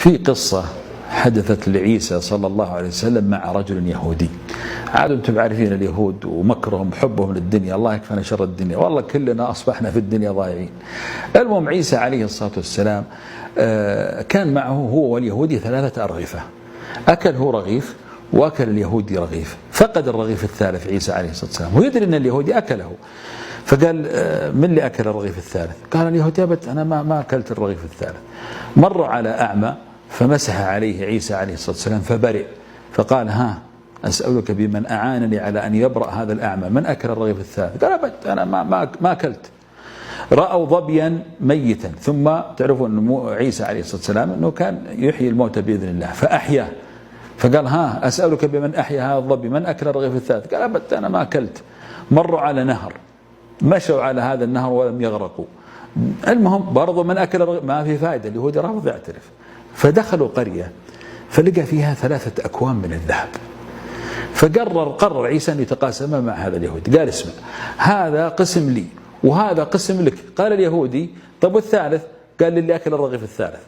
في قصة حدثت لعيسى صلى الله عليه وسلم مع رجل يهودي. عاد انتم عارفين اليهود ومكرهم وحبهم للدنيا، الله يكفينا شر الدنيا، والله كلنا أصبحنا في الدنيا ضايعين. المهم عيسى عليه الصلاة والسلام كان معه هو واليهودي 3 أرغفة، أكل هو رغيف وأكل اليهودي رغيف، فقد الرغيف الثالث عيسى عليه الصلاة والسلام ويدري أن اليهودي أكله، فقال من اللي أكل الرغيف الثالث؟ قال اليهودي أبد أنا ما أكلت الرغيف الثالث. مر على أعمى فمسح عليه عيسى عليه الصلاة والسلام فبرئ، فقال ها أسألك بمن أعانني على أن يبرأ هذا الأعمى، من أكل الرغيف الثالث؟ قال أبد أنا ما أكلت. رأوا ظبيا ميتا، ثم تعرفون أن عيسى عليه الصلاة والسلام أنه كان يحيي الموتى بإذن الله فأحياه، فقال ها أسألك بمن أحيا هذا الظبي، من أكل الرغيف الثالث؟ قال أبد أنا ما أكلت. مروا على نهر، مشوا على هذا النهر ولم يغرقوا. المهم برضو من أكل الرغيف ما في فائدة، اليهودي رافض يعترف. فدخلوا قرية فلقى فيها 3 أكوام من الذهب، فقرر عيسى أن يتقاسم مع هذا اليهودي. قال اسمع، هذا قسم لي وهذا قسم لك. قال اليهودي طب والثالث؟ قال لي أكل الرغيف الثالث.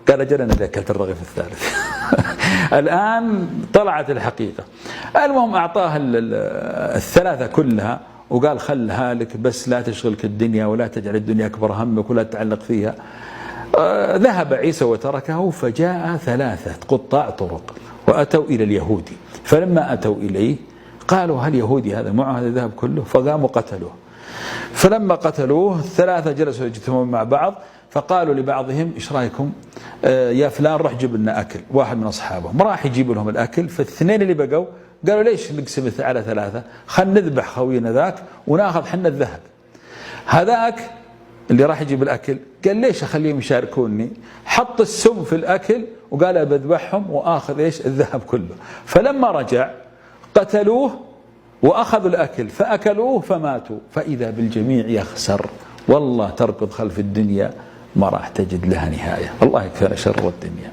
قال أجل أنا اللي أكلت الرغيف الثالث. الآن طلعت الحقيقة. المهم أعطاه 3 كلها وقال خلها لك، بس لا تشغلك الدنيا ولا تجعل الدنيا أكبر همك ولا تتعلق فيها. ذهب عيسى وتركه، فجاء 3 قطاع طرق وأتوا إلى اليهودي، فلما أتوا إليه قالوا هل يهودي هذا معه هذا الذهب كله؟ فقاموا قتلوه. فلما قتلوه 3 جلسوا يجتمعون مع بعض، فقالوا لبعضهم ايش رايكم يا فلان روح جيب لنا أكل. واحد من أصحابهم راح يجيب لهم الأكل، فالاثنين اللي بقوا قالوا ليش نقسم على 3؟ خلنا نذبح خوينا ذاك وناخذ حنا الذهب. هذاك اللي راح يجيب الأكل قال ليش أخليهم يشاركوني؟ حط السم في الأكل وقال بذبحهم وآخذ إيش الذهب كله. فلما رجع قتلوه وأخذوا الأكل فأكلوه فماتوا. فإذا بالجميع يخسر، والله تركض خلف الدنيا ما راح تجد لها نهاية. الله يكفينا شر الدنيا.